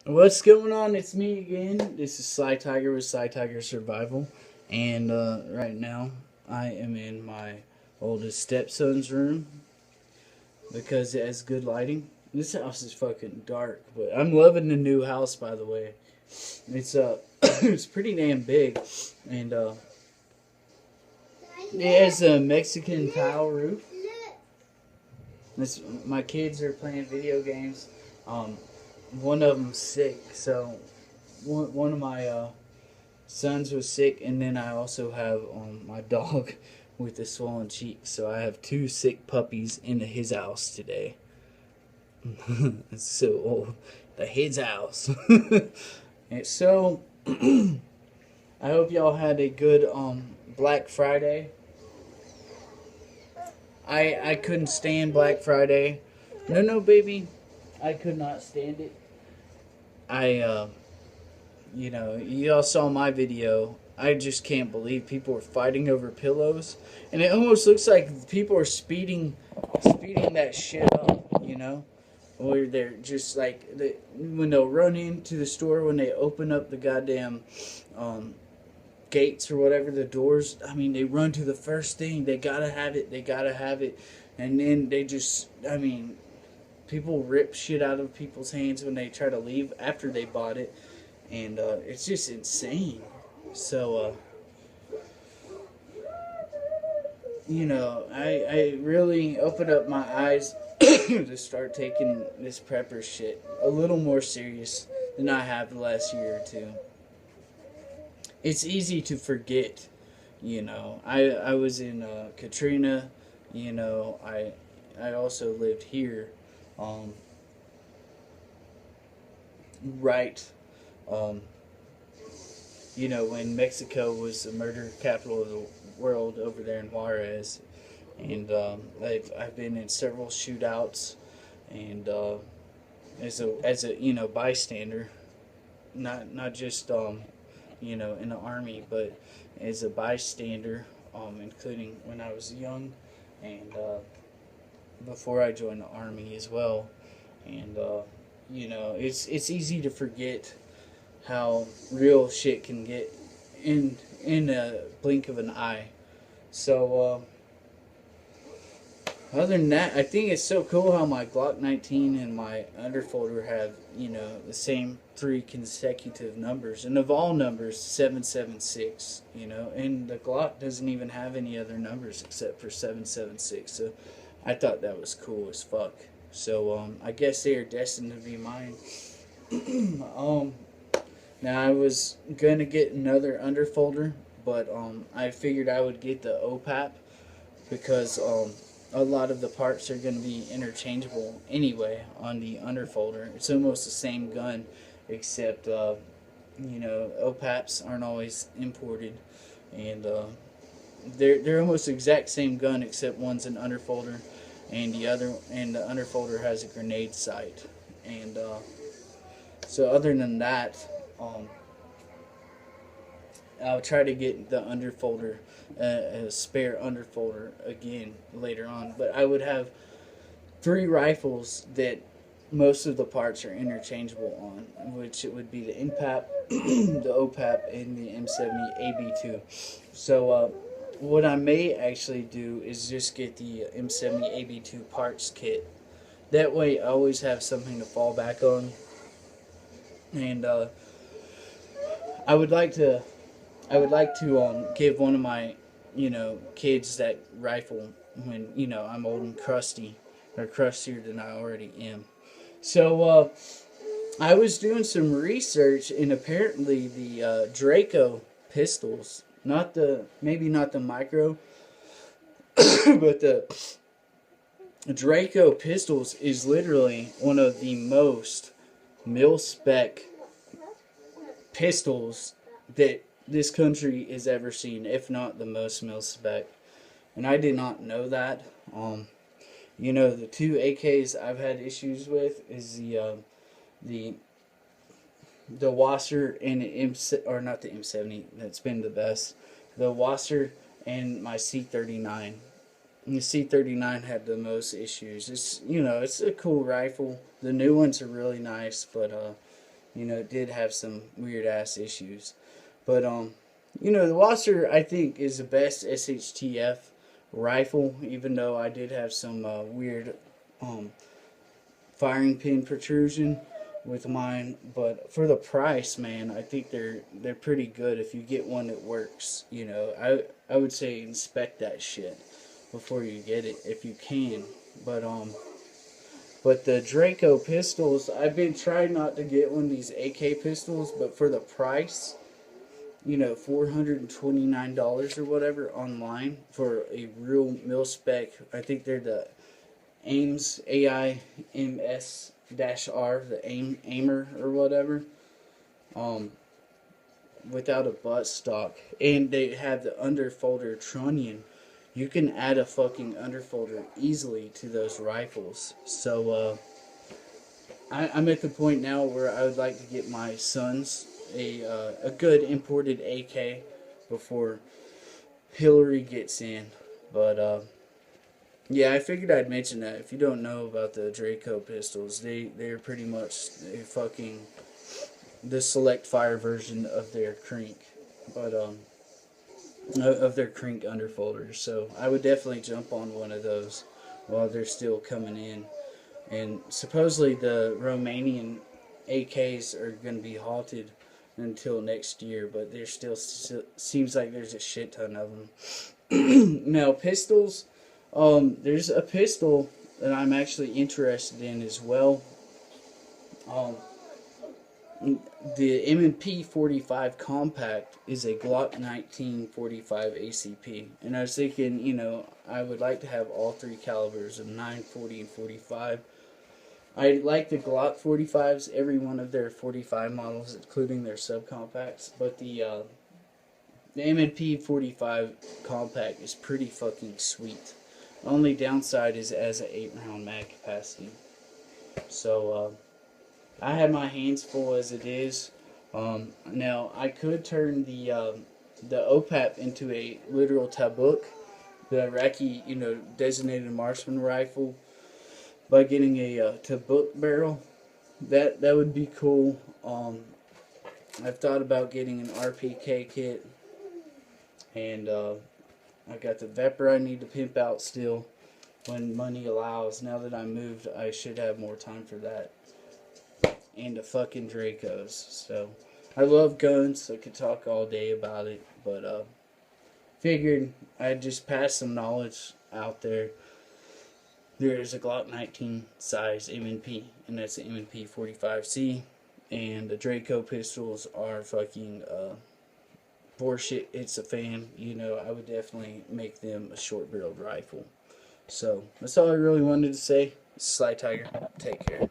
What's going on? It's me again. This is Sly Tiger with Sly Tiger Survival, and right now I am in my oldest stepson's room because it has good lighting. This house is fucking dark, but I'm loving the new house. By the way, it's it's pretty damn big, and it has a Mexican tile roof. My kids are playing video games. Um, One of them's sick, so one of my sons was sick, and then I also have my dog with a swollen cheek. So I have two sick puppies in his house today. It's so old. The his house. And so I hope y'all had a good Black Friday. I couldn't stand Black Friday. No, baby, I could not stand it. I y'all saw my video. I just can't believe people are fighting over pillows, and it almost looks like people are speeding that shit up. Where they're just like when they'll run into the store when they open up the goddamn um, gates or whatever the doors. I mean, they run to the first thing. They gotta have it. They gotta have it, and then they just. I mean, people rip shit out of people's hands when they try to leave after they bought it, and it's just insane. So, I really opened up my eyes to start taking this prepper shit a little more serious than I have the last year or two. It's easy to forget, I was in Katrina, I also lived here, um, right, um, when Mexico was the murder capital of the world over there in Juarez, and I've been in several shootouts, and as a bystander, not just in the army, but as a bystander, including when I was young, and before I joined the army as well, and it's easy to forget how real shit can get in a blink of an eye. So other than that, I think it's so cool how my Glock 19 and my underfolder have the same three consecutive numbers, and of all numbers, 776. And the Glock doesn't even have any other numbers except for 776. So I thought that was cool as fuck. So I guess they are destined to be mine. um, Now I was gonna get another underfolder, but I figured I would get the OPAP because a lot of the parts are gonna be interchangeable anyway on the underfolder. It's almost the same gun, except OPAPs aren't always imported, and they're almost the exact same gun except one's an underfolder, and the underfolder has a grenade sight, and so other than that, um, I'll try to get the underfolder, a spare underfolder again later on. But I would have three rifles that most of the parts are interchangeable on, which it would be the NPAP, the OPAP, and the M70 AB2. So what I may actually do is just get the M70 AB2 parts kit. That way, I always have something to fall back on, and I would like to give one of my kids that rifle when I'm old and crusty, or crustier than I already am. So I was doing some research, and apparently the Draco pistols, maybe not the micro, but the Draco pistols is literally one of the most mil spec pistols that this country has ever seen, if not the most mil spec. And I did not know that. The two AKs I've had issues with is the Wasser and the or not the M70. That's been the best. The Wasser and my C39. And the C39 had the most issues. It's a cool rifle. The new ones are really nice, but You know, it did have some weird ass issues. But you know, the Wasser I think is the best SHTF rifle, even though I did have some weird um, firing pin protrusion with mine. But for the price, man, I think they're pretty good if you get one that works. You know, I would say inspect that shit before you get it if you can. But the Draco pistols, I've been trying not to get one of these AK pistols, but for the price, you know, $429 or whatever online for a real mil spec. I think they're the Ames AIMS R, the Aimer or whatever. Um, Without a butt stock, and they have the underfolder trunnion. You can add a fucking underfolder easily to those rifles. So I'm at the point now where I would like to get my sons a good imported AK before Hillary gets in. But yeah, I figured I'd mention that. If you don't know about the Draco pistols, they're pretty much a fucking the select fire version of their Krink, but of their Krink underfolders. So I would definitely jump on one of those while they're still coming in. And supposedly the Romanian AKs are going to be halted until next year, but there still seems like there's a shit ton of them. Now pistols, there's a pistol that I'm actually interested in as well. The M&P 45 Compact is a Glock 19 45 ACP, and I was thinking, you know, I would like to have all three calibers of 9, 40, and 45. I like the Glock 45s, every one of their 45 models, including their subcompacts, but the M&P 45 Compact is pretty fucking sweet. The only downside is it has an 8-round mag capacity. So, I have my hands full as it is. Now, I could turn the OPAP into a literal tabuk, the Iraqi, you know, designated marksman rifle, by getting a tabuk barrel. That would be cool. I've thought about getting an RPK kit, and I got the Vepr I need to pimp out still when money allows. Now that I moved, I should have more time for that. And the fucking Dracos. So I love guns. I could talk all day about it, but figured I'd just pass some knowledge out there. There is a Glock 19 size M&P, and that's the M&P 45C, and the Draco pistols are fucking bullshit. It's a fan. You know, I would definitely make them a short-barreled rifle. So that's all I really wanted to say. Sly Tiger, take care.